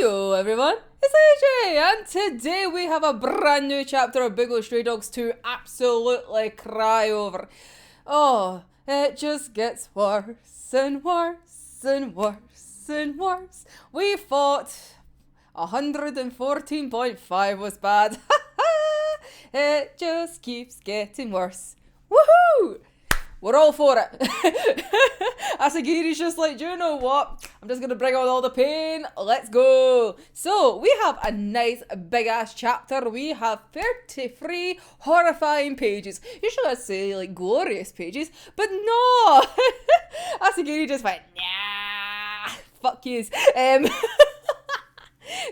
Hiyo everyone, it's AJ, and today we have a brand new chapter of Bungo Stray Dogs to absolutely cry over. Oh, it just gets worse and worse and worse and worse. We fought 114.5 was bad. It just keeps getting worse. Woohoo! We're all for it. Asagiri's just like, do you know what? I'm just going to bring on all the pain. Let's go. So, we have a nice big ass chapter. We have 33 horrifying pages. Usually I'd say like glorious pages, but no. Asagiri just went, nah, fuck yous.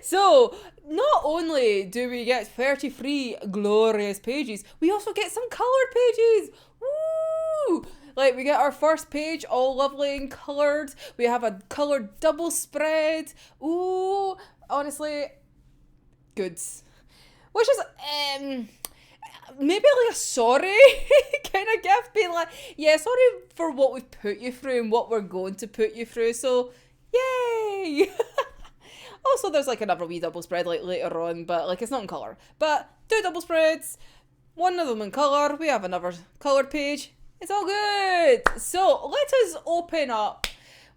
So, not only do we get 33 glorious pages, we also get some coloured pages. Woo! Like, we get our first page all lovely and coloured. We have a coloured double spread. Ooh, honestly, goods. Which is, maybe like a sorry kind of gift, being like, yeah, sorry for what we've put you through and what we're going to put you through, so, yay! Also, there's like another wee double spread like later on, but like it's not in colour. But 2 double spreads, one of them in colour, we have another coloured page. It's all good. So let us open up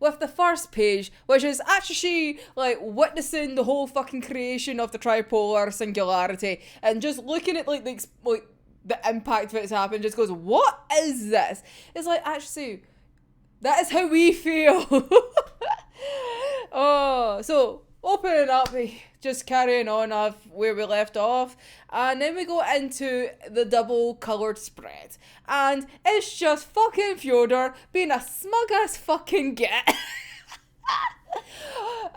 with the first page, which is actually like witnessing the whole fucking creation of the tripolar singularity and just looking at like the impact of it's happened. Just goes, what is this? It's like, actually, that is how we feel. Oh, so opening up, just carrying on of where we left off, and then we go into the double coloured spread, and it's just fucking Fedor being a smug ass fucking git.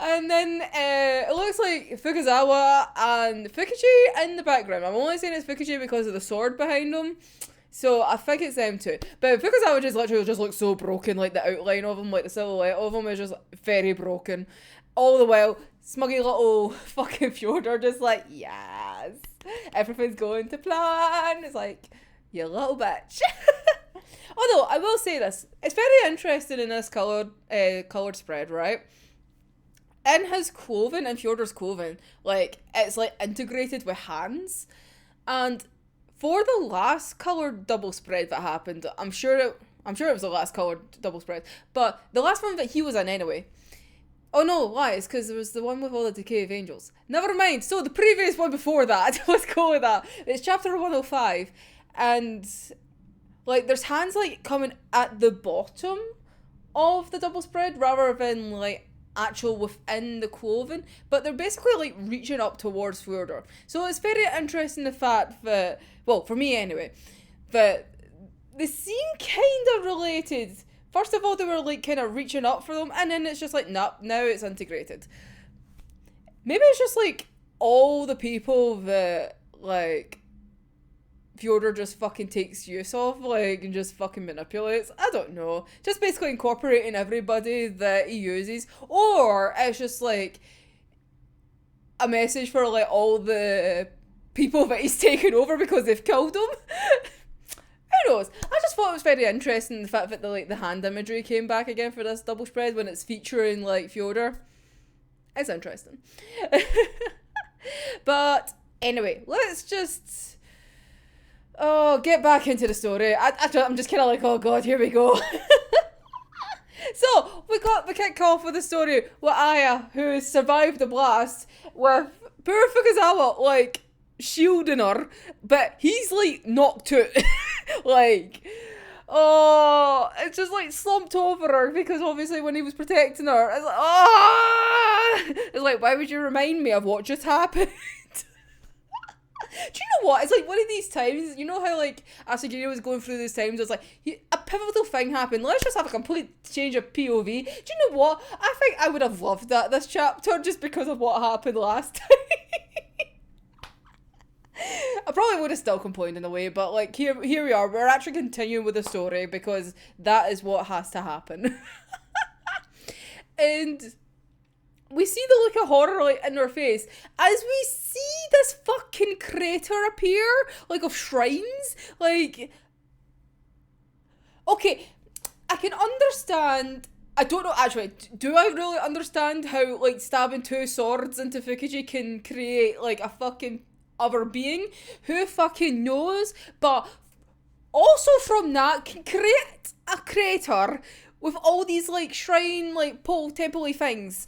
And then it looks like Fukuzawa and Fukuchi in the background. I'm only saying it's Fukuchi because of the sword behind him, so I think it's them two. But Fukuzawa just literally just looks so broken, like the outline of him, like the silhouette of him is just very broken. All the while, smuggy little fucking Fedor just like, yes, everything's going to plan. It's like, you little bitch. Although, I will say this, it's very interesting in this coloured spread, right? In his clothing, in Fedor's clothing, like, it's like integrated with hands. And for the last coloured double spread that happened, I'm sure it was the last coloured double spread, but the last one that he was in anyway. Oh no, lies, because there was the one with all the Decay of Angels. Never mind, so the previous one before that, let's go with that. It's chapter 105, and like there's hands like coming at the bottom of the double spread rather than like actual within the clothing, but they're basically like reaching up towards Fedor. So it's very interesting the fact that, well, for me anyway, that they seem kind of related. First of all, they were like kind of reaching up for them, and then it's just like, nope, now it's integrated. Maybe it's just like all the people that like Fedor just fucking takes use of, like, and just fucking manipulates. I don't know. Just basically incorporating everybody that he uses. Or it's just like a message for like all the people that he's taken over because they've killed him. Who knows? I just thought it was very interesting the fact that the hand imagery came back again for this double spread when it's featuring like Fedor. It's interesting. But anyway, let's just get back into the story. I'm just kind of like, oh god, here we go. So we got the kick off with the story with Aya, who survived the blast, with poor Fukuzawa like shielding her, but he's like knocked out. Like, oh, it's just like slumped over her because obviously when he was protecting her, it's like, it's like, why would you remind me of what just happened? Do you know what? It's like one of these times, you know how like Asagiri was going through these times, it's like, a pivotal thing happened, let's just have a complete change of POV. Do you know what? I think I would have loved that this chapter just because of what happened last time. I probably would have still complained in a way, but like here we are. We're actually continuing with the story because that is what has to happen. And we see the look of horror like in her face as we see this fucking crater appear, like of shrines. Like, okay, I can understand I don't know, actually, do I really understand how, like, stabbing 2 swords into Fukuji can create, like, a fucking other being? Who fucking knows? But also from that, can create a creator with all these, like, shrine, like, pole, temple-y things.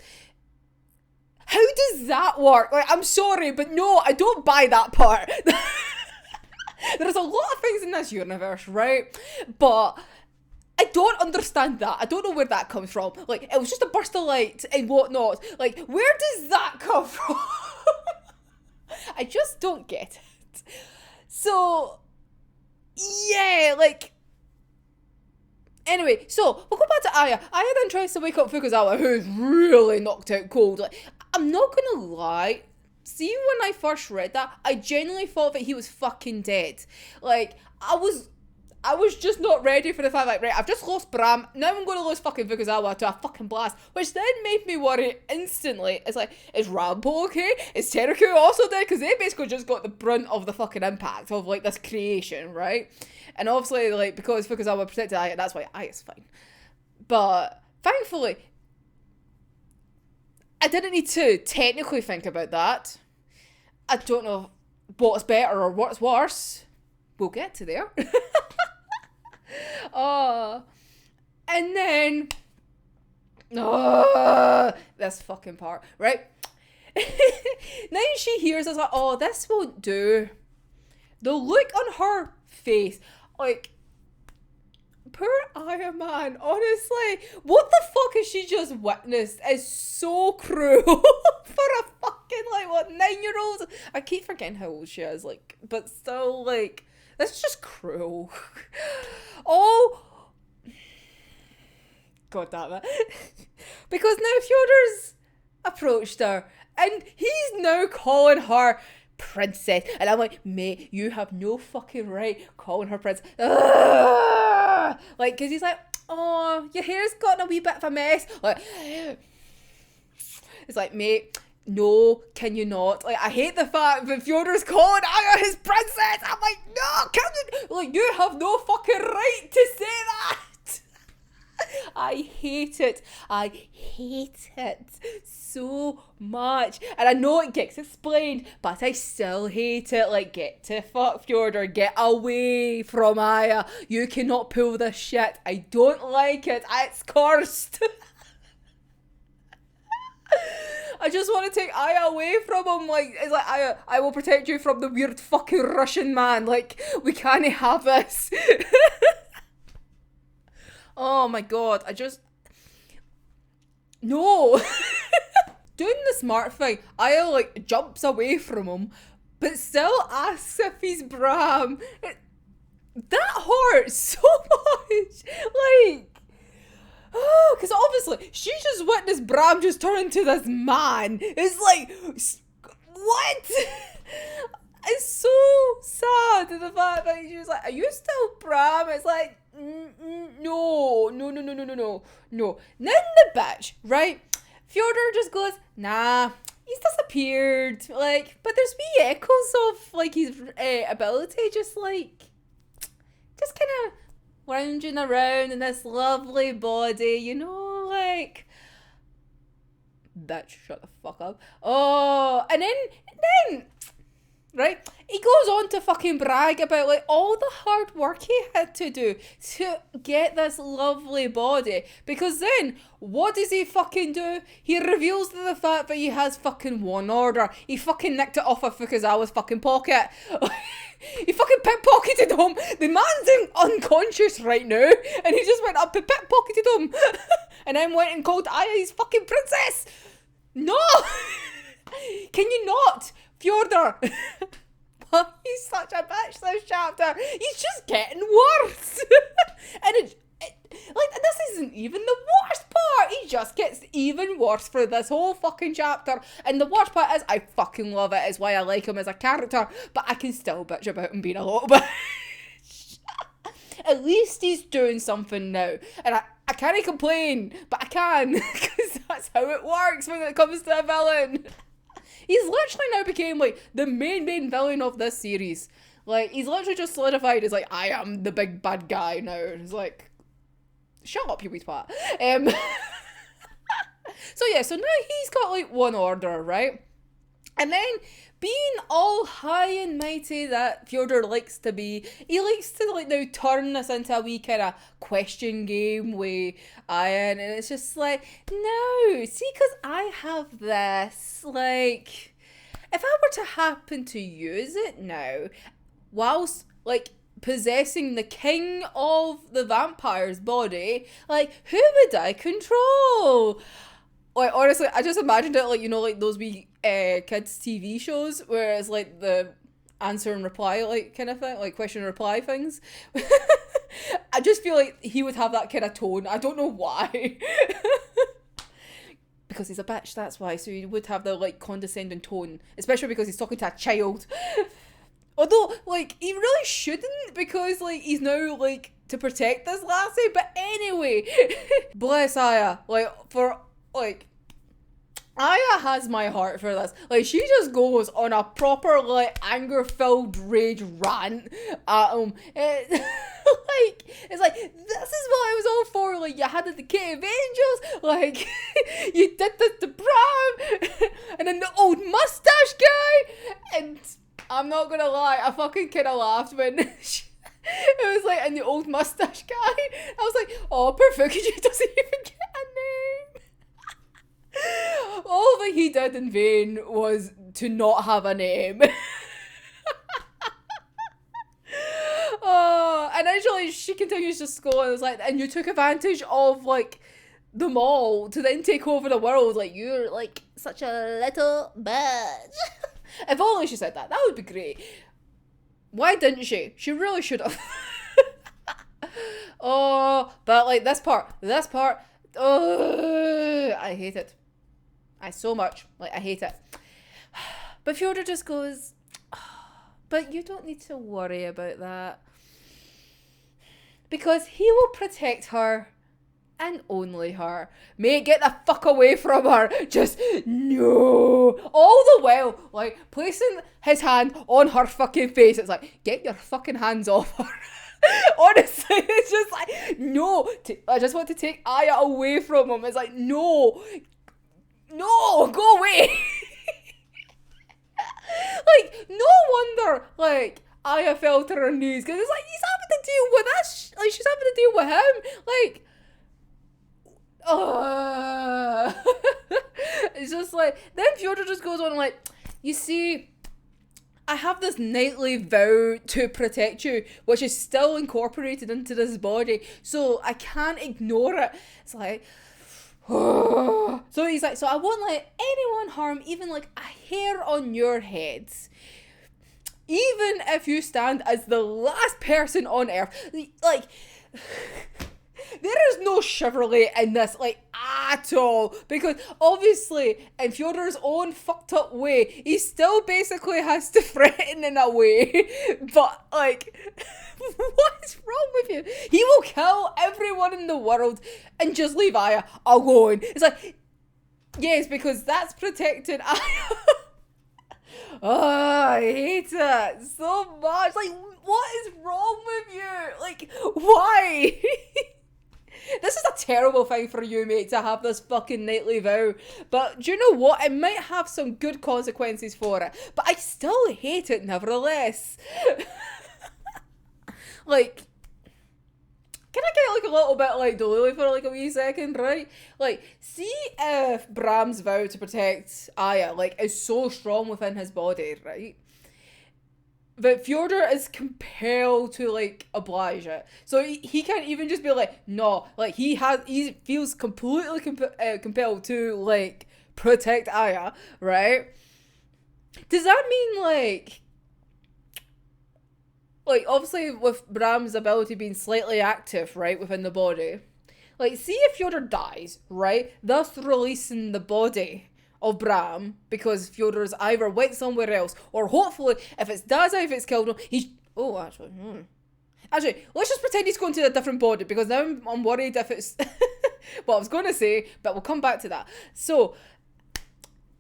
How does that work? Like, I'm sorry, but no, I don't buy that part. There's a lot of things in this universe, right? But I don't understand that. I don't know where that comes from. Like, it was just a burst of light and whatnot. Like, where does that come from? I just don't get it. So, yeah, like... Anyway, so, we'll go back to Aya. Aya then tries to wake up Fukuzawa, who's really knocked out cold. Like, I'm not gonna lie. See, when I first read that, I genuinely thought that he was fucking dead. Like, I was just not ready for the fact, like, right, I've just lost Bram, now I'm going to lose fucking Fukuzawa to a fucking blast, which then made me worry instantly. It's like, is Rambo okay? Is Teru also dead? Because they basically just got the brunt of the fucking impact of, like, this creation, right? And obviously, like, because Fukuzawa protected Aya, that's why Aya's fine. But, thankfully, I didn't need to technically think about that. I don't know what's better or what's worse. We'll get to there. And then this fucking part, right? Then she hears us like, oh, this won't do. The look on her face, like, poor Aya, man, honestly, what the fuck has she just witnessed is so cruel for a fucking, like, what, 9-year-old? I keep forgetting how old she is, like, but still, like, that's just cruel. Oh, god damn it. Because now Fedor's approached her, and he's now calling her princess, and I'm like, mate, you have no fucking right calling her princess. Ugh! Like, because he's like, oh, your hair's gotten a wee bit of a mess. Like, it's like, mate, no, can you not? Like, I hate the fact that Fedor's calling Aya his princess. I'm like, no, can you? Like, you have no fucking right to say that. I hate it. I hate it so much. And I know it gets explained, but I still hate it. Like, get to fuck Fedor. Get away from Aya. You cannot pull this shit. I don't like it. It's cursed. I just want to take Aya away from him. Like, it's like, Aya, I will protect you from the weird fucking Russian man. Like, we can't have this. Oh my god, no. Doing the smart thing, Aya, like, jumps away from him, but still asks if he's Bram. That hurts so much. Like, oh, because obviously, she just witnessed Bram just turn into this man. It's like, what? It's so sad, the fact that she was like, are you still Bram? It's like, no. Then the bitch, right? Fedor just goes, nah, he's disappeared. Like, but there's wee echoes of, like, his ability just kind of lounging around in this lovely body, you know, like, bitch, shut the fuck up. Oh, and then, right, he goes on to fucking brag about, like, all the hard work he had to do to get this lovely body. Because then, what does he fucking do? He reveals the fact that he has fucking one order. He fucking nicked it off of Fukuzawa's fucking pocket. He fucking pickpocketed him. The man's unconscious right now, and he just went up and pickpocketed him. And then went and called Aya his fucking princess. No! Can you not? Fedor. He's such a bitch this chapter. He's just getting worse. And like, this isn't even the worst part. He just gets even worse for this whole fucking chapter. And the worst part is, I fucking love it. It's why I like him as a character. But I can still bitch about him being a little bitch. At least he's doing something now. And I can't complain, but I can. Because that's how it works when it comes to a villain. He's literally now became, like, the main villain of this series. Like, he's literally just solidified as, like, I am the big bad guy now. It's like, shut up, you wee twat. So yeah, so now he's got like one order, right? And then, being all high and mighty that Fedor likes to be, he likes to like now turn this into a wee kind of question game with Ian, and it's just like, no, see, because I have this, like, if I were to happen to use it now, whilst like possessing the king of the vampire's body, like, who would I control? Like, honestly, I just imagined it like, you know, like those wee kids TV shows where it's like the answer and reply like kind of thing, like question and reply things. I just feel like he would have that kind of tone. I don't know why. Because he's a bitch, that's why. So he would have the like condescending tone, especially because he's talking to a child. Although, like, he really shouldn't, because like he's now like to protect this lassie. But anyway, bless Aya. Like, for like, Aya has my heart for this. Like, she just goes on a proper, like, anger-filled rage rant at him. It's like, this is what I was all for. Like, you had the Decay of Angels. Like, you did this to Bram. And then the old mustache guy. And I'm not gonna lie, I fucking kind of laughed when it was like, and the old mustache guy. I was like, oh, poor Fukuji doesn't even get a name. All that he did in vain was to not have a name. And actually she continues to go and it's like, and you took advantage of like them all to then take over the world. Like, you're like such a little bitch. If only she said that. That would be great. Why didn't she? She really should have. Oh, but like this part, oh, I hate it. I hate it. But Fedor just goes, oh, but you don't need to worry about that. Because he will protect her. And only her. Mate, get the fuck away from her. Just, no. All the while, like, placing his hand on her fucking face. It's like, get your fucking hands off her. Honestly, it's just like, no. I just want to take Aya away from him. It's like, no. No, go away. Like, no wonder, like, Aya fell to her knees. Because it's like, he's having to deal with us. Like, she's having to deal with him. Like, it's just like, then Fedor just goes on like, you see, I have this knightly vow to protect you, which is still incorporated into this body, so I can't ignore it. It's like, so he's like, so I won't let anyone harm even like a hair on your heads, even if you stand as the last person on earth. Like, there is no chivalry in this, like, at all. Because, obviously, in Fyodor's own fucked up way, he still basically has to threaten in a way. But, like, what is wrong with you? He will kill everyone in the world and just leave Aya alone. It's like, yes, because that's protecting Aya. Oh, I hate it so much. Like, what is wrong with you? Like, why? This is a terrible thing for you, mate, to have this fucking knightly vow. But do you know what? It might have some good consequences for it. But I still hate it nevertheless. Like, can I get like a little bit like Delulu for like a wee second, right? Like, see if Bram's vow to protect Aya like is so strong within his body, right? But Fedor is compelled to like oblige it, so he can't even just be like no. Like he feels completely compelled to like protect Aya, right? Does that mean like obviously with Bram's ability being slightly active, right, within the body, like see if Fedor dies, right, thus releasing the body of Bram, because Fyodor's either went somewhere else, or hopefully, if it's it's killed him, he's... Oh, actually, Actually, let's just pretend he's going to a different body, because now I'm worried if it's... Well, I was going to say, but we'll come back to that. So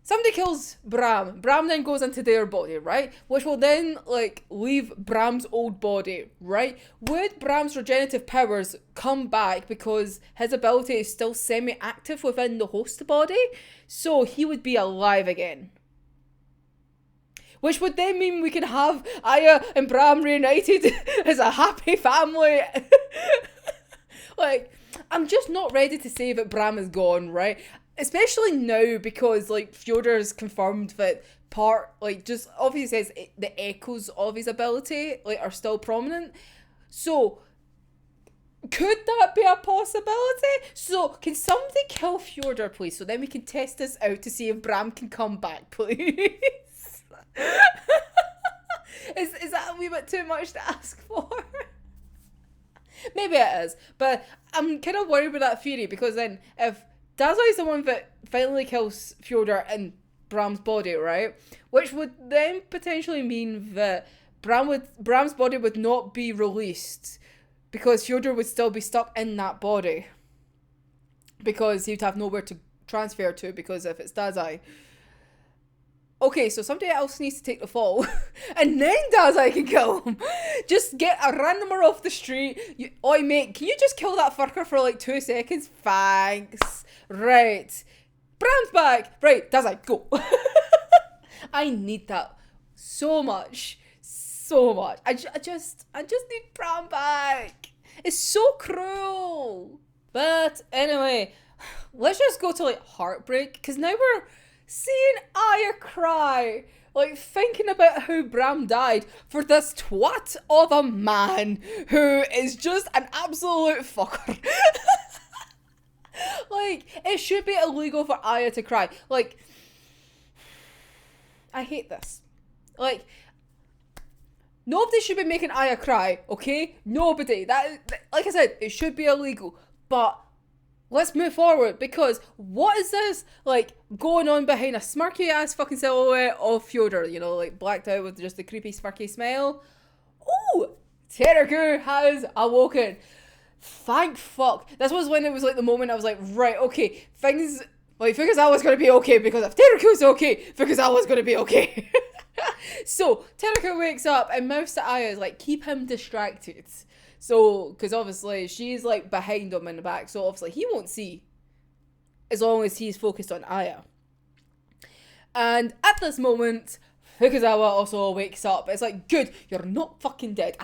somebody kills Bram. Bram then goes into their body, right? Which will then, like, leave Bram's old body, right? Would Bram's regenerative powers come back because his ability is still semi-active within the host body? So he would be alive again. Which would then mean we can have Aya and Bram reunited as a happy family. Like, I'm just not ready to say that Bram is gone, right? Especially now because, like, Fedor's confirmed that just obviously says the echoes of his ability, like, are still prominent. So, could that be a possibility? So, can somebody kill Fedor, please? So then we can test this out to see if Bram can come back, please. Is that a wee bit too much to ask for? Maybe it is, but I'm kind of worried with that theory because then if Dazai's the one that finally kills Fedor in Bram's body, right? Which would then potentially mean that Bram's body would not be released because Fedor would still be stuck in that body because he'd have nowhere to transfer to because if it's Dazai. Okay, so somebody else needs to take the fall, and then Dazai can kill him. Just get a randomer off the street. Oi, mate, can you just kill that fucker for like 2 seconds? Thanks. Right. Bram's back. Right, Dazai, go. I need that so much. So much. I just need Bram back. It's so cruel. But anyway, let's just go to like heartbreak, because now we're seeing Aya cry, like thinking about how Bram died for this twat of a man who is just an absolute fucker. Like, it should be illegal for Aya to cry. Like, I hate this. Like, nobody should be making Aya cry, okay? Nobody. That, like I said, it should be illegal. But let's move forward, because what is this, like, going on behind a smirky ass fucking silhouette of Fedor, you know, like blacked out with just a creepy smirky smile? Oh, Teru has awoken. Thank fuck. This was when it was like the moment I was like, right, okay, things, like, Fukuzawa's gonna be okay, because if Teru's okay, Fukuzawa's gonna be okay. So, Teru wakes up and mouths to Aya, is like, keep him distracted. So, because obviously she's like behind him in the back, so obviously he won't see as long as he's focused on Aya. And at this moment, Fukuzawa also wakes up. It's like, good, you're not fucking dead.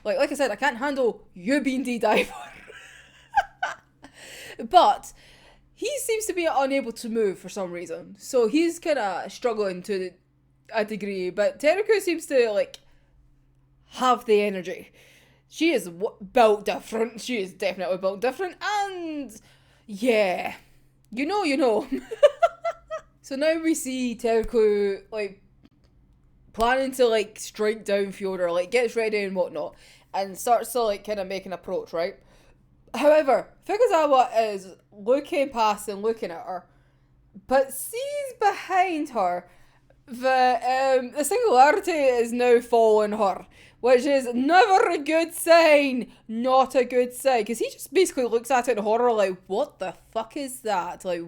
Like I said, I can't handle you being D-diver. But he seems to be unable to move for some reason. So he's kind of struggling to a degree. But Teru seems to like have the energy. She is built different. She is definitely built different. And yeah, you know. So now we see Teru like planning to like strike down Fedor, like gets ready and whatnot, and starts to like kind of make an approach, right? However, Fukuzawa is looking past and looking at her, but sees behind her that the singularity is now following her, which is never a good sign. Not a good sign, because he just basically looks at it in horror, like, what the fuck is that? Like,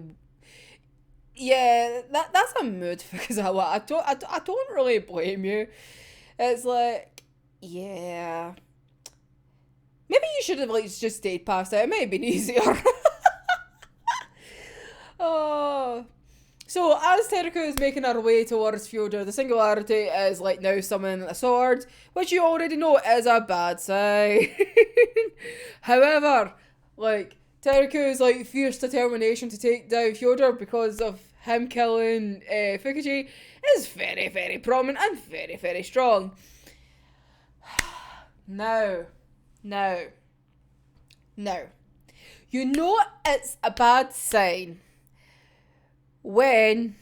yeah, that's a mood, Fukuzawa. I don't really blame you. It's like, yeah, maybe you should have like just stayed past it. It might have been easier. Oh. So as Teru is making her way towards Fedor, the singularity is like now summoning a sword, which you already know is a bad sign. However, like, Teru's like fierce determination to take down Fedor because of him killing Fukuji is very, very prominent and very, very strong. Now. You know it's a bad sign when,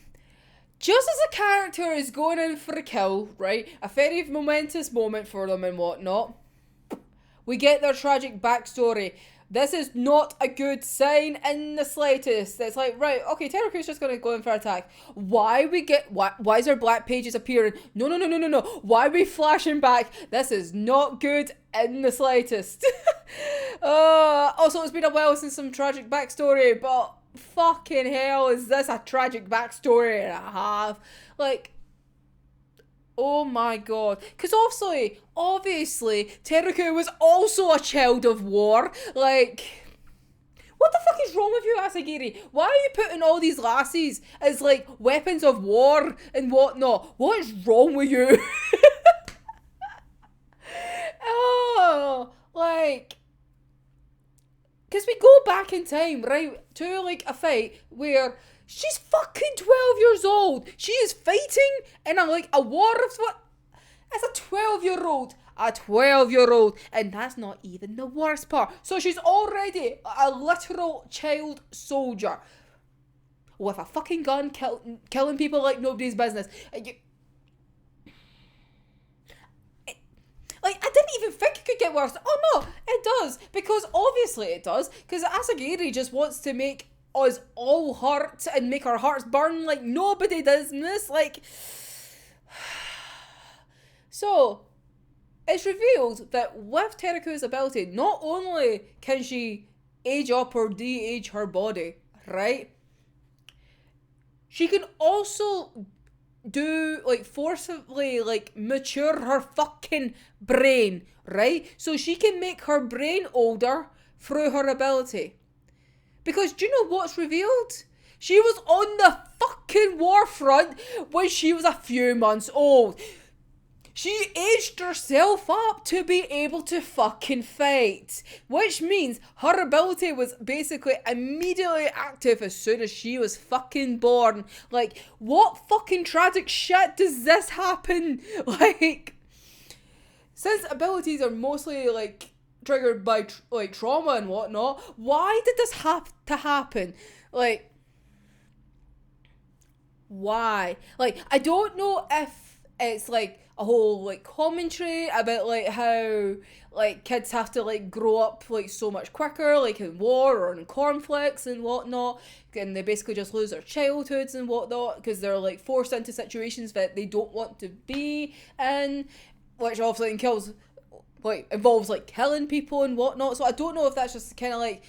just as a character is going in for a kill, right, a very momentous moment for them and whatnot, we get their tragic backstory. This is not a good sign in the slightest. It's like, right, okay, Teru's just gonna go in for attack. Why is there black pages appearing? No. Why are we flashing back? This is not good in the slightest. Also, it's been a while since some tragic backstory, but fucking hell is this a tragic backstory and a half? Like, oh my god. Because obviously, Teru was also a child of war. Like, what the fuck is wrong with you, Asagiri? Why are you putting all these lassies as, like, weapons of war and whatnot? What is wrong with you? Oh, like... Because we go back in time, right, to, like, a fight where she's fucking 12 years old. She is fighting in a war of what? As a 12-year-old. A 12-year-old. And that's not even the worst part. So she's already a literal child soldier. With a fucking gun, killing people like nobody's business. Like, I didn't even think it could get worse. Oh no, it does. Because obviously it does. Because Asagiri just wants to make us all hurt and make our hearts burn like nobody does in this. Like, so it's revealed that with Teru's ability, not only can she age up or de-age her body, right? She can also do, like, forcibly, like, mature her fucking brain, right? So she can make her brain older through her ability. Because do you know what's revealed? She was on the fucking war front when she was a few months old. She aged herself up to be able to fucking fight. Which means her ability was basically immediately active as soon as she was fucking born. Like, what fucking tragic shit does this happen? Like, since abilities are mostly, like, triggered by, like, trauma and whatnot, why did this have to happen? Like, why? Like, I don't know if it's, like, a whole, like, commentary about, like, how, like, kids have to, like, grow up, like, so much quicker, like, in war or in conflicts and whatnot, and they basically just lose their childhoods and whatnot, because they're, like, forced into situations that they don't want to be in, which obviously involves, like, killing people and whatnot. So I don't know if that's just kind of, like,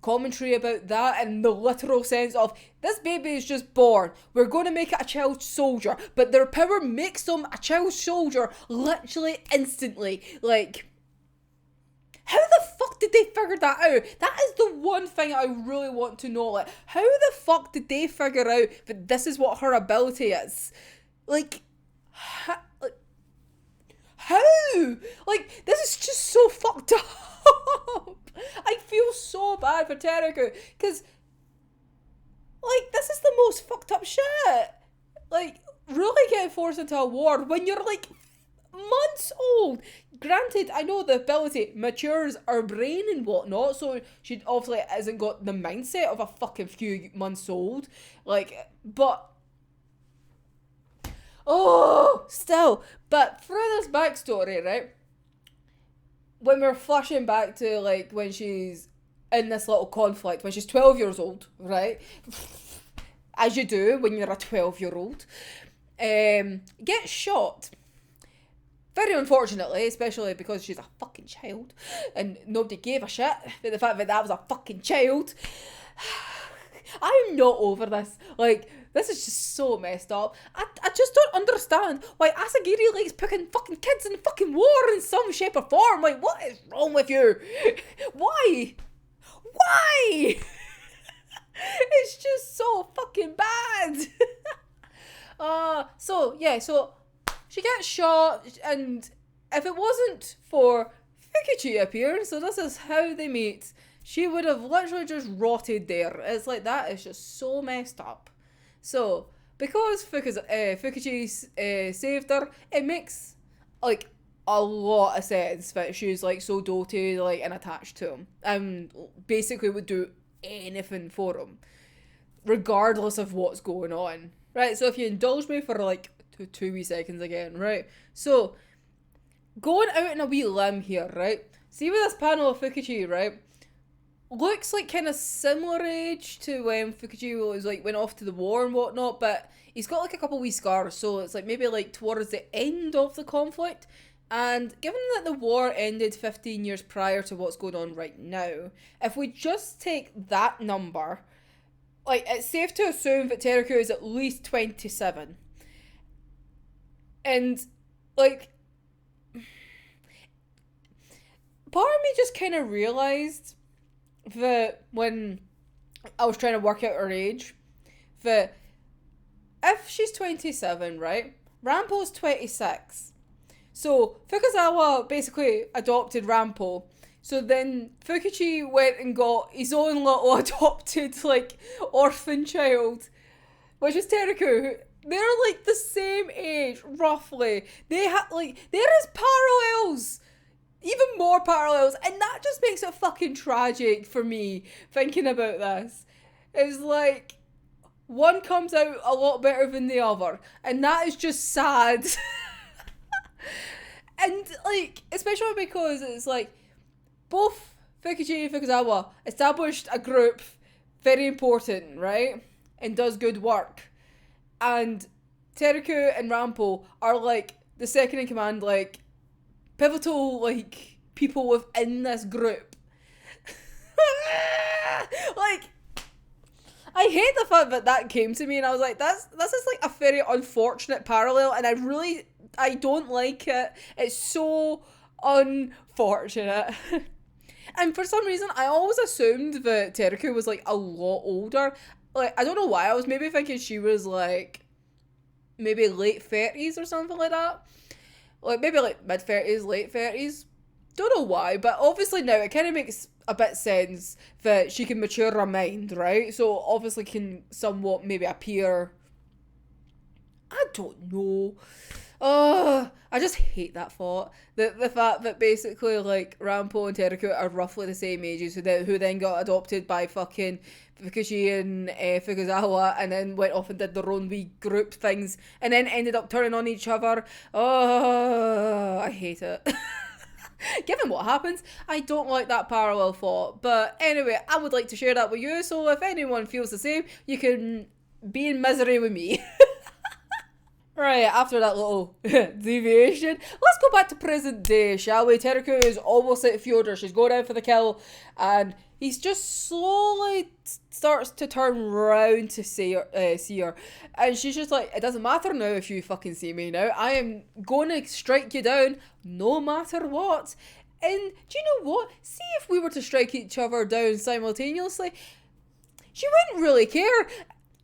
commentary about that in the literal sense of, this baby is just born, we're going to make it a child soldier, but their power makes them a child soldier literally instantly. Like, how the fuck did they figure that out? That is the one thing I really want to know. Like, how the fuck did they figure out that this is what her ability is? Like, how? Like, this is just so fucked up. I feel so bad for Teru, because, like, this is the most fucked up shit. Like, really getting forced into a war when you're, like, months old. Granted, I know the ability matures our brain and whatnot, so she obviously hasn't got the mindset of a fucking few months old. Like, but... oh, still. But through this backstory, right? When we're flashing back to, like, when she's in this little conflict, when she's 12 years old, right? As you do when you're a 12-year-old. Gets shot. Very unfortunately, especially because she's a fucking child. And nobody gave a shit about the fact that that was a fucking child. I'm not over this. Like, this is just so messed up. I just don't understand why Asagiri likes picking fucking kids in fucking war in some shape or form. Like, what is wrong with you? Why? Why? It's just so fucking bad. So she gets shot, and if it wasn't for Fukichi appearing, so this is how they meet, she would have literally just rotted there. It's like, that is just so messed up. So, because Fukichi saved her, it makes, like, a lot of sense that she's, like, so doted, like, and attached to him. And basically would do anything for him, regardless of what's going on. Right, so if you indulge me for, like, two wee seconds again, right? So, going out on a wee limb here, right? See with this panel of Fukichi, right? Looks like kind of similar age to when Fukichi was, like, went off to the war and whatnot, but he's got, like, a couple wee scars, so it's like maybe, like, towards the end of the conflict. And given that the war ended 15 years prior to what's going on right now, if we just take that number, like, it's safe to assume that Teru is at least 27. And, like, part of me just kind of realised that when I was trying to work out her age, that if she's 27, right, Rampo's 26. So Fukuzawa basically adopted Rampo. So then Fukichi went and got his own little adopted, like, orphan child, which is Teruku. They're, like, the same age, roughly. They have, like, there is parallels. Even more parallels. And that just makes it fucking tragic for me, thinking about this. It's like, one comes out a lot better than the other. And that is just sad. And, like, especially because it's like, both Fukichi and Fukuzawa established a group, very important, right? And does good work. And Teruku and Rampo are, like, the second in command, like, pivotal, like, people within this group. Like, I hate the fact that that came to me and I was like, this is, like, a very unfortunate parallel, and I don't like it. It's so unfortunate. And for some reason, I always assumed that Teruku was, like, a lot older. Like, I don't know why. I was maybe thinking she was, like, maybe late 30s or something like that. Like, maybe, like, mid-30s, late 30s. Don't know why, but obviously now it kind of makes a bit sense that she can mature her mind, right? So, obviously can somewhat maybe appear... I don't know. I just hate that thought. The fact that basically, like, Rampo and Teruku are roughly the same ages, who then got adopted by fucking Fukichi and Fukuzawa, and then went off and did their own wee group things, and then ended up turning on each other. Oh, I hate it. Given what happens, I don't like that parallel thought. But anyway, I would like to share that with you, so if anyone feels the same, you can be in misery with me. Right, after that little deviation, let's go back to present day, shall we? Teruku is almost at Fedor. She's going out for the kill, and he's just slowly starts to turn round to see her. And she's just like, it doesn't matter now if you fucking see me now. I am going to strike you down no matter what. And do you know what? See if we were to strike each other down simultaneously, she wouldn't really care.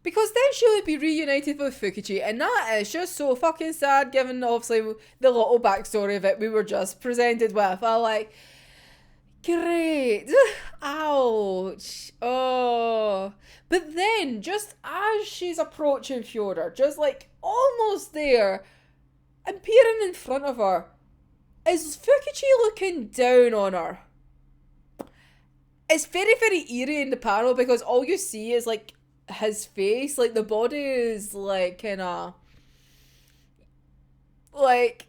Because then she would be reunited with Fukichi, and that is just so fucking sad, given obviously the little backstory of it we were just presented with. I'm like, great, ouch, oh. But then, just as she's approaching Fedor, just like almost there, and peering in front of her, is Fukichi looking down on her. It's very, very eerie in the panel because all you see is like his face, like the body is like kind of like,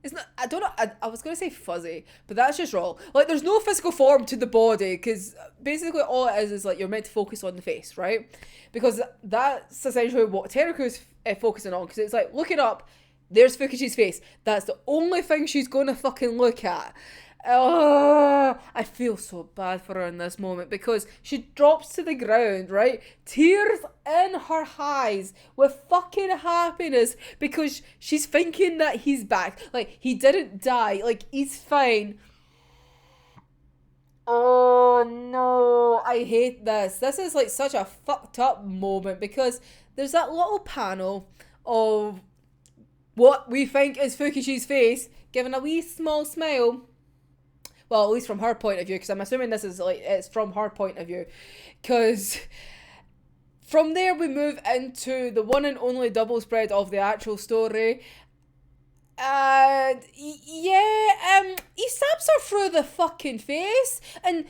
it's not, I don't know, I was gonna say fuzzy, but that's just wrong. Like, there's no physical form to the body, because basically all it is like you're meant to focus on the face, right? Because that's essentially what Teruku's focusing on, because it's like, look it up, there's Fukichi's face, that's the only thing she's gonna fucking look at. Oh, I feel so bad for her in this moment because she drops to the ground, right? Tears in her eyes with fucking happiness because she's thinking that he's back. Like, he didn't die. Like, he's fine. Oh no, I hate this. This is like such a fucked up moment because there's that little panel of what we think is Fukichi's face giving a wee small smile. Well, at least from her point of view, because I'm assuming this is like, it's from her point of view. Because from there we move into the one and only double spread of the actual story. And yeah, he stabs her through the fucking face. And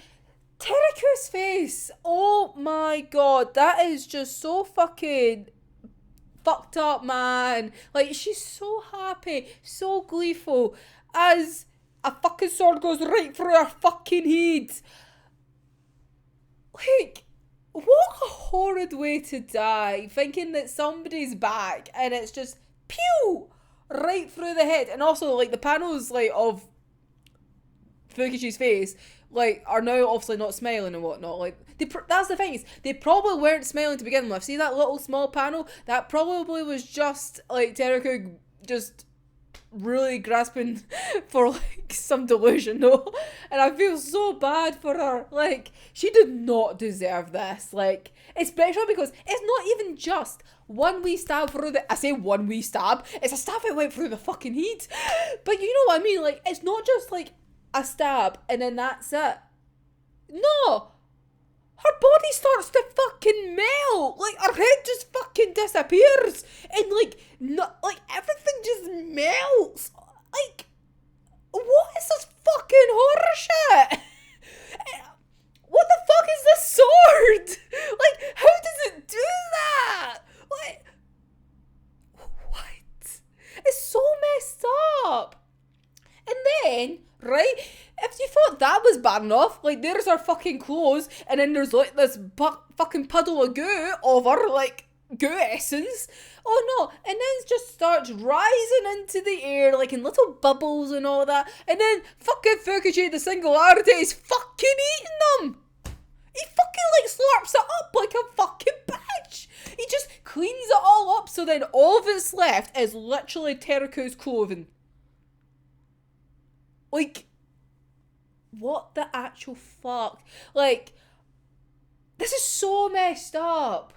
Teruku's face, oh my god, that is just so fucking fucked up, man. Like, she's so happy, so gleeful, as a fucking sword goes right through her fucking head. Like, what a horrid way to die, thinking that somebody's back and it's just pew right through the head. And also, like, the panels like of Fukichi's face like, are now obviously not smiling and whatnot. Like, that's the thing, is they probably weren't smiling to begin with. See that little small panel? That probably was just, like, Teru just really grasping for, like, some delusion, no? And I feel so bad for her. Like, she did not deserve this. Like, especially because it's not even just one wee stab through the... I say one wee stab. It's a stab that went through the fucking heat. But you know what I mean? Like, it's not just, like, a stab and then that's it. No! Her body starts to fucking melt. Like, her head just fucking disappears. And, like, like, everything just melts. Like, what is this fucking horror shit? What the fuck is this sword? Like, how does it do that? Like, what? It's so messed up. And then, right, if you thought that was bad enough, like, there's our fucking clothes, and then there's, like, this fucking puddle of goo over, like, goo essence. Oh no, and then it just starts rising into the air, like, in little bubbles and all that, and then fucking Fukuji, the singularity, is fucking eating them! He fucking, like, slurps it up like a fucking bitch! He just cleans it all up, so then all that's left is literally Teruko's clothing. Like, what the actual fuck? Like, this is so messed up.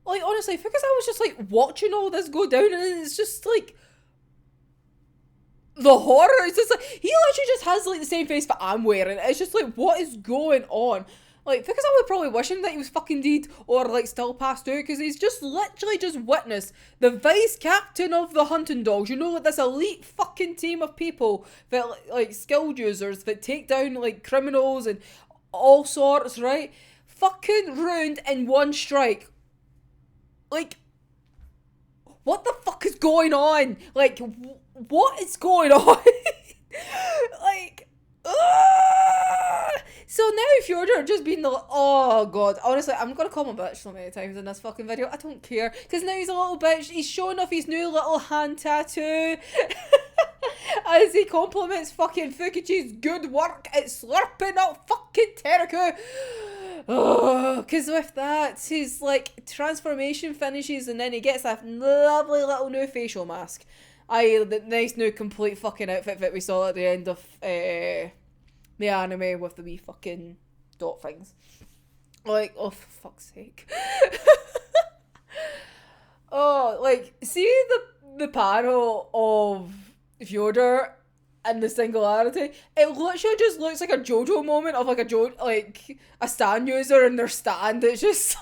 Like, honestly, because I was just, like, watching all this go down, and it's just, like, the horror. It's just, like, he literally just has, like, the same face that I'm wearing. It's just, like, what is going on? Like, because I was probably wishing that he was fucking dead or, like, still passed out, because he's just literally just witnessed the vice captain of the hunting dogs. You know, like, this elite fucking team of people that, like, skilled users that take down, like, criminals and all sorts, right? Fucking ruined in one strike. Like, what the fuck is going on? Like, what is going on? Like, so now Fedor just being the... Oh, God. Honestly, I'm going to call him a bitch so many times in this fucking video. I don't care. Because now he's a little bitch. He's showing off his new little hand tattoo. As he compliments fucking Fukuchi's good work at slurping up fucking Teruko. Oh, because with that, his, like, transformation finishes and then he gets a lovely little new facial mask. The nice new complete fucking outfit that we saw at the end of the anime with the wee fucking dot things. Like, oh, for fuck's sake. Oh, like, see the panel of Fedor and the singularity? It literally just looks like a JoJo moment of, like, a stand user in their stand. It's just...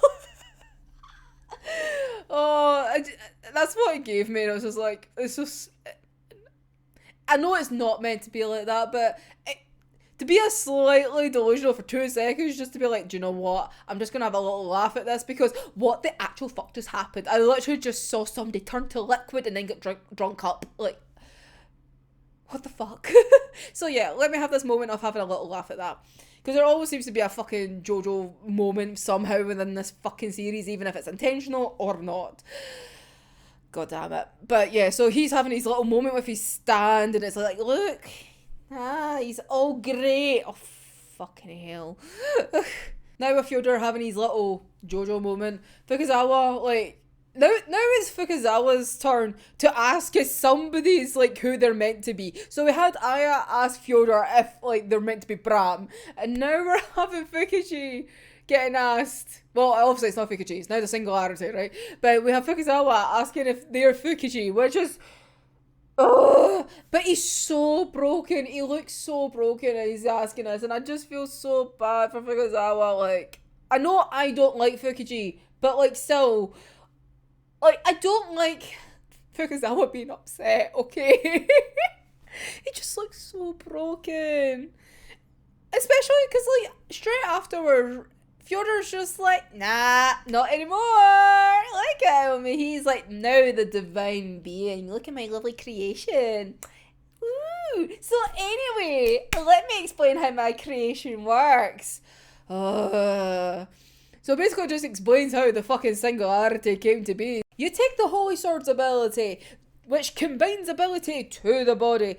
Oh, that's what it gave me. And I was just like, it's just... I know it's not meant to be like that, but to be a slightly delusional for 2 seconds, just to be like, do you know what? I'm just going to have a little laugh at this, because what the actual fuck just happened? I literally just saw somebody turn to liquid and then get drunk up. Like, what the fuck? So yeah, let me have this moment of having a little laugh at that. Because there always seems to be a fucking JoJo moment somehow within this fucking series, even if it's intentional or not. God damn it. But yeah, so he's having his little moment with his stand, and it's like, look, he's all great. Oh, fucking hell. Now with Fedor having his little JoJo moment, Fukuzawa, like, Now it's Fukuzawa's turn to ask if somebody's, like, who they're meant to be. So we had Aya ask Fedor if, like, they're meant to be Bram. And now we're having Fukuji getting asked... Well, obviously it's not Fukuji, it's now the singularity, right? But we have Fukuzawa asking if they're Fukuji, which is... Ugh. But he's so broken. He looks so broken and he's asking us. And I just feel so bad for Fukuzawa. Like, I know I don't like Fukuji, but, like, still... Like, I don't like Fukuzawa being upset, okay? He just looks so broken. Especially because, like, straight afterward, Fedor's just like, nah, not anymore. Look at him. He's like, now the divine being. Look at my lovely creation. Woo. So anyway, let me explain how my creation works. So basically it just explains how the fucking singularity came to be. You take the Holy Sword's ability, which combines ability to the body.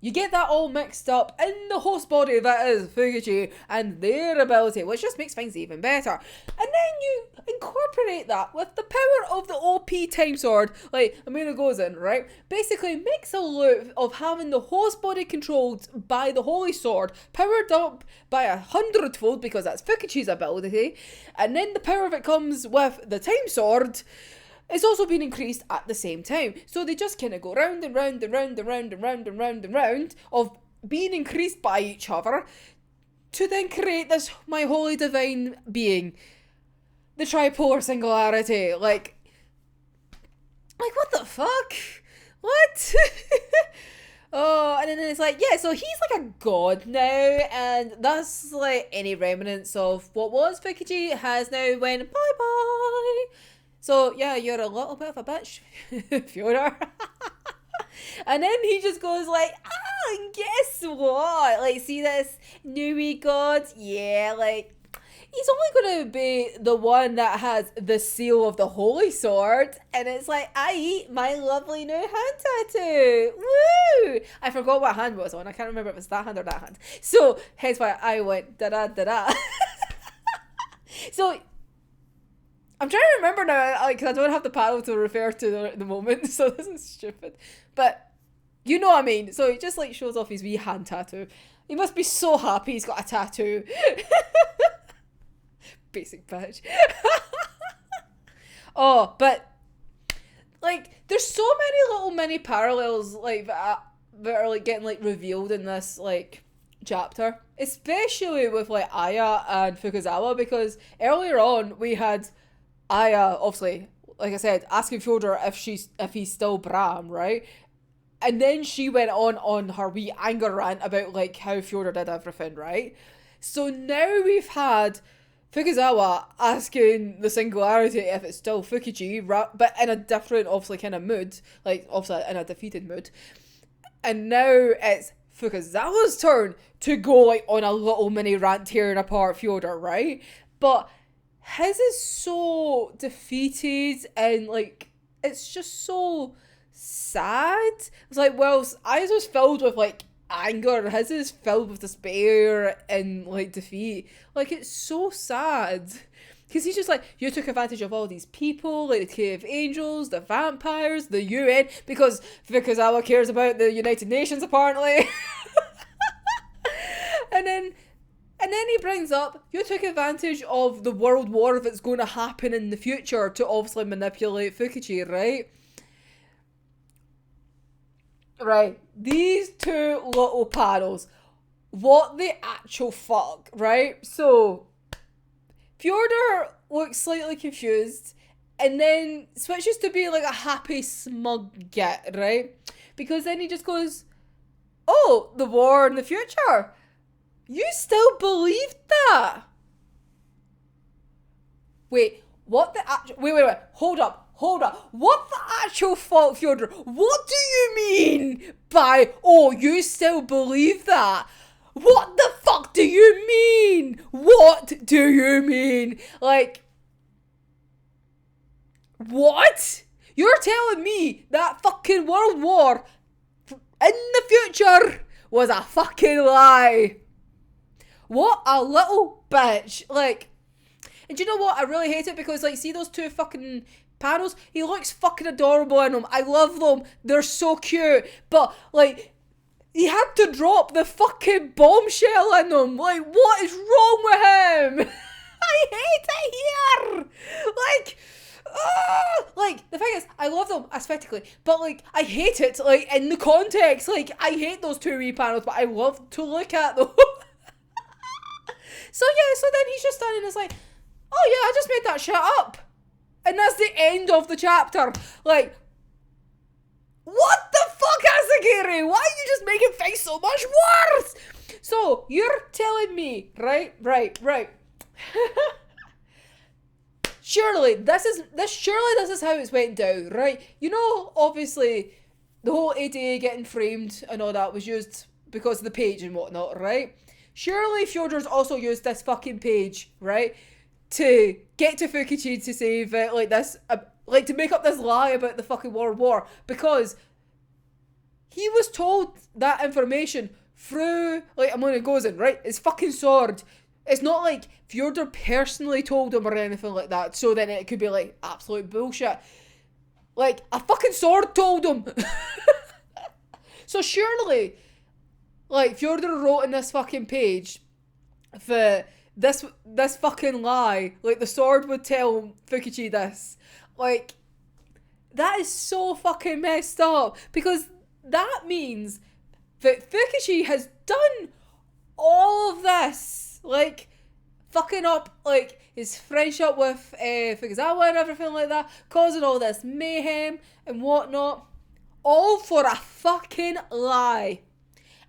you get that all mixed up in the host body that is Fukichi and their ability, which just makes things even better. And then you incorporate that with the power of the OP time sword, like Amina goes in, right? Basically makes a loop of having the host body controlled by the holy sword, powered up by 100-fold because that's Fukichi's ability, and then the power that comes with the time sword is also being increased at the same time. So they just kind of go round and round and round and round and round and round and round of being increased by each other to then create this my holy divine being, the tripolar singularity. Like what the fuck? What? Oh, and then it's like, yeah, so he's like a god now, and that's like any remnants of what was Fukichi has now went bye-bye. So, yeah, you're a little bit of a bitch, Fedor. And then he just goes like, and guess what? Like, see this newy god? Yeah, like, he's only going to be the one that has the seal of the holy sword. And it's like, I eat my lovely new hand tattoo. Woo! I forgot what hand it was on. I can't remember if it's that hand or that hand. So, hence why I went da-da-da-da. So, I'm trying to remember now, because I don't have the panel to refer to at the moment, so this is stupid. But, you know what I mean. So he just like shows off his wee hand tattoo. He must be so happy he's got a tattoo. Basic bitch. Oh, but, like, there's so many little mini parallels, like, that are, like, getting, like, revealed in this, like, chapter. Especially with, like, Aya and Fukuzawa, because earlier on we had Aya, obviously, like I said, asking Fedor if he's still Bram, right? And then she went on her wee anger rant about, like, how Fedor did everything, right? So now we've had Fukuzawa asking the singularity if it's still Fukichi, but in a different, obviously, kind of mood, like, obviously in a defeated mood. And now it's Fukuzawa's turn to go, like, on a little mini rant tearing apart Fedor, right? But his is so defeated and, like, it's just so sad. It's like, well, Aya's was filled with, like, anger, and his is filled with despair and, like, defeat. Like, it's so sad. Because he's just like, you took advantage of all these people, like the Cave Angels, the vampires, the UN, because Fukuzawa cares about the United Nations, apparently. And then he brings up, you took advantage of the world war that's going to happen in the future to obviously manipulate Fukichi, right? Right. These two little panels. What the actual fuck, right? So, Fedor looks slightly confused and then switches to be like a happy, smug git, right? Because then he just goes, oh, the war in the future. You still believe that? Wait, what the actual... Wait. Hold up. What the actual fuck, Fedor? What do you mean by, oh, you still believe that? What the fuck do you mean? What do you mean? Like, what? You're telling me that fucking world war in the future was a fucking lie? What a little bitch. Like, and do you know what? I really hate it because, like, see those two fucking panels? He looks fucking adorable in them. I love them. They're so cute. But, like, he had to drop the fucking bombshell in them. Like, what is wrong with him? I hate it here. Like, the thing is, I love them aesthetically, but, like, I hate it, like, in the context. Like, I hate those two wee panels, but I love to look at them. So then he's just standing and it's like, oh yeah, I just made that shit up. And that's the end of the chapter. Like, what the fuck, Asagiri? Why are you just making things so much worse? So, you're telling me, right. Surely this is how it's went down, right? You know, obviously, the whole ADA getting framed and all that was used because of the page and whatnot, right? Surely Fedor's also used this fucking page, right, to get to Fukichi to save it, like this, like to make up this lie about the fucking world war, because He was told that information through, like, I'm gonna goes in, right? His fucking sword. It's not like Fedor personally told him or anything like that, so then it could be like absolute bullshit. Like, a fucking sword told him. So surely, like, Fedor wrote in this fucking page that this fucking lie, like, the sword would tell Fukichi this. Like, that is so fucking messed up, because that means that Fukichi has done all of this, like, fucking up, like, his friendship with Fukuzawa and everything like that, causing all this mayhem and whatnot, all for a fucking lie.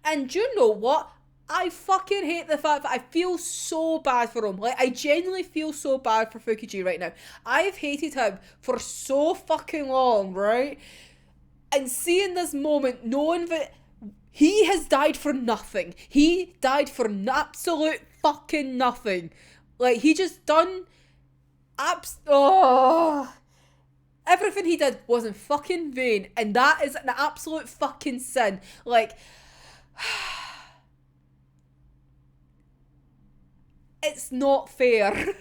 And do you know what? I fucking hate the fact that I feel so bad for him. Like, I genuinely feel so bad for Fukichi right now. I've hated him for so fucking long, right? And seeing this moment, knowing that he has died for nothing. He died for absolute fucking nothing. Like, he just done everything he did was in fucking vain, and that is an absolute fucking sin. Like, it's not fair.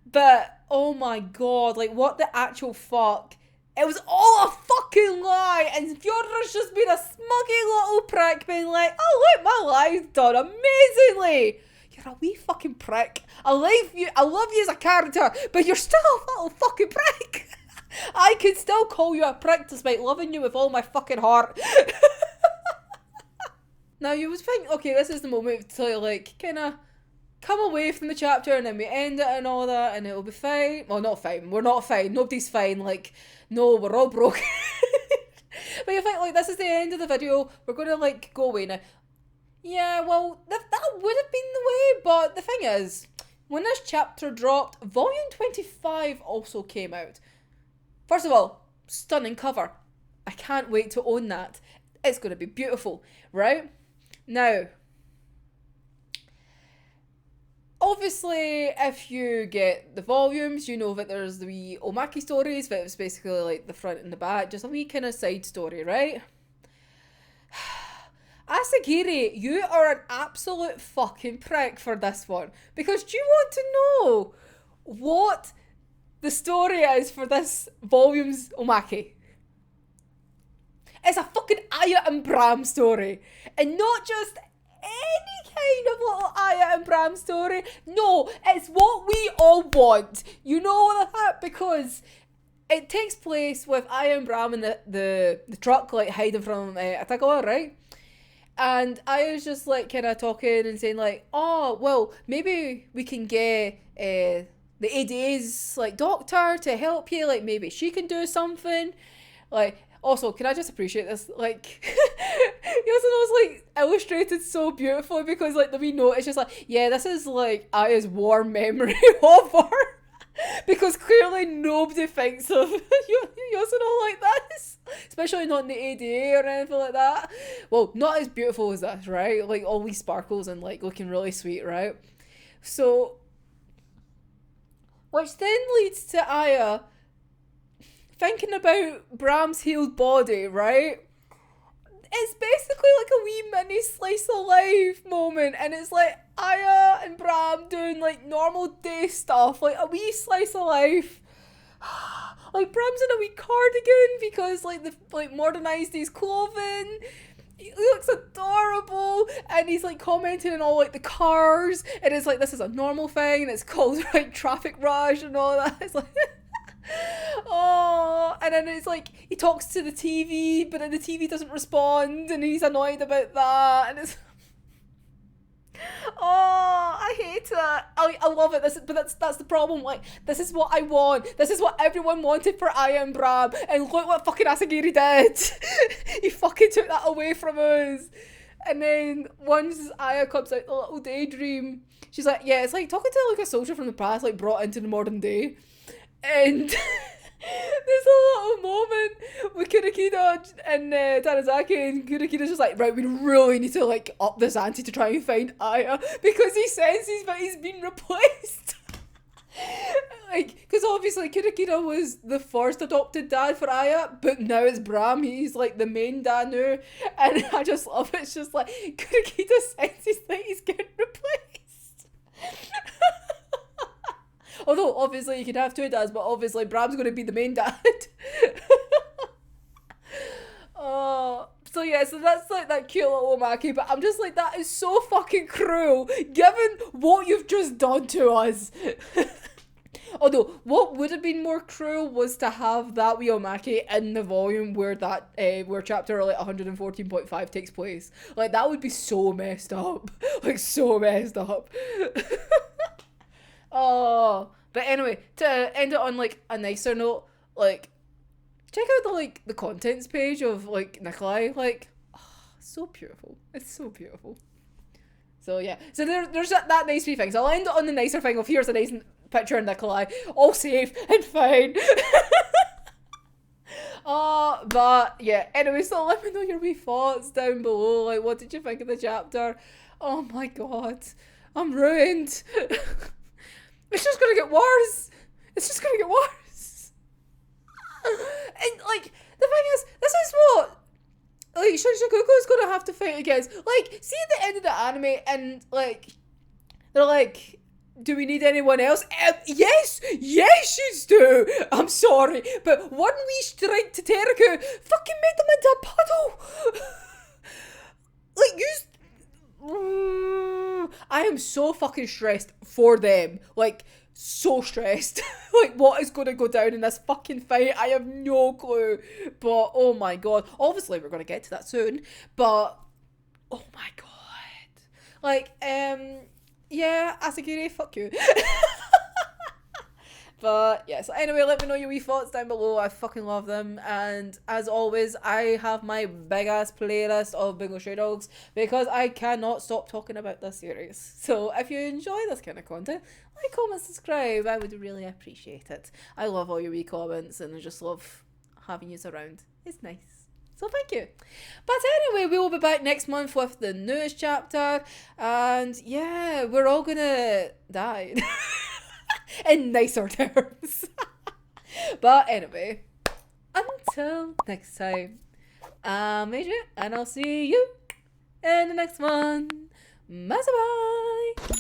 But, oh my god, like, what the actual fuck? It was all a fucking lie, and Fyodor's just been a smuggy little prick being like, oh look, my lie's done amazingly. You're a wee fucking prick. I love you as a character, but you're still a little fucking prick. I can still call you a prick despite loving you with all my fucking heart. Now you would think, okay, this is the moment to, like, kind of come away from the chapter and then we end it and all that and it'll be fine. Well, not fine. We're not fine. Nobody's fine. Like, no, we're all broken. But you think, like, this is the end of the video. We're going to, like, go away now. Yeah, well, that would have been the way, but the thing is, when this chapter dropped, Volume 25 also came out. First of all, stunning cover. I can't wait to own that. It's going to be beautiful, right? Now, obviously, if you get the volumes, you know that there's the wee Omaki stories, that it's basically like the front and the back, just a wee kind of side story, right? Asagiri, you are an absolute fucking prick for this one. Because do you want to know what the story is for this volume's Omaki? It's a fucking Aya and Bram story. And not just any kind of little Aya and Bram story. No, it's what we all want. You know that? Because it takes place with Aya and Bram in the truck, like, hiding from a takeover, right? And I was just, like, kind of talking and saying, like, oh, well, maybe we can get the ADA's, like, doctor to help you. Like, maybe she can do something. Like, also, can I just appreciate this? Like, Yosuno's, like, illustrated so beautifully because, like, the wee note is just like, yeah, this is, like, Aya's warm memory of her. Because clearly nobody thinks of Yosuno like this. Especially not in the ADA or anything like that. Well, not as beautiful as this, right? Like, all these sparkles and, like, looking really sweet, right? So, which then leads to Aya thinking about Bram's healed body, right? It's basically like a wee mini slice of life moment, and it's like Aya and Bram doing, like, normal day stuff, like a wee slice of life. Like, Bram's in a wee cardigan because, like, they've, like, modernised his clothing. He looks adorable, and he's, like, commenting on all, like, the cars, and it's like, this is a normal thing, and it's called, like, traffic rush and all that. It's like, oh, and then it's like, he talks to the TV, but then the TV doesn't respond, and he's annoyed about that, and it's, oh, I hate it. I love it. But that's the problem. Like, this is what I want. This is what everyone wanted for Aya and Bram. And look what fucking Asagiri did. He fucking took that away from us. And then once Aya comes out the little daydream, she's like, yeah, it's like talking to, like, a soldier from the past, like, brought into the modern day. And there's a little moment with Kurikida and Tanizaki, and Kurikida's just like, right, we really need to, like, up this ante to try and find Aya because he senses that he's been replaced. like, because obviously Kurikira was the first adopted dad for Aya, but now it's Bram. He's like the main dad now, and I just love it. It's just like Kurikira senses that he's getting replaced. Although obviously you could have two dads, but obviously Bram's going to be the main dad. Oh. So yeah, so that's like that cute little Omaki, but I'm just like, that is so fucking cruel, given what you've just done to us. Although, what would have been more cruel was to have that wee Omaki in the volume where that, where chapter like 114.5 takes place. Like, that would be so messed up. Like, so messed up. Oh, but anyway, to end it on like a nicer note, like, check out the contents page of like Nikolai. Like, oh, so beautiful. It's so beautiful. So yeah, so there's that nice wee thing. So I'll end it on the nicer thing of here's a nice picture of Nikolai, all safe and fine. But yeah. Anyway, so let me know your wee thoughts down below. Like, what did you think of the chapter? Oh my god, I'm ruined. It's just gonna get worse. It's just gonna get worse. And like, the thing is, this is what like Shinjukuko's gonna have to fight against. Like, see at the end of the anime, and like they're like, do we need anyone else? Yes, you do. I'm sorry, but one wee strike to Teruku fucking made them into a puddle. Like, I am so fucking stressed for them. Like, so stressed. Like, what is going to go down in this fucking fight? I have no clue. But, oh my god. Obviously, we're going to get to that soon. But, oh my god. Like, yeah, Asagiri, fuck you. But yeah, so anyway, let me know your wee thoughts down below. I fucking love them. And as always, I have my big ass playlist of Bungo Stray Dogs because I cannot stop talking about this series. So if you enjoy this kind of content, like, comment, subscribe. I would really appreciate it. I love all your wee comments and I just love having you around. It's nice. So thank you. But anyway, we will be back next month with the newest chapter. And yeah, we're all gonna die. In nicer terms. But anyway, until next time, I'm Adrian, and I'll see you in the next one. Bye bye.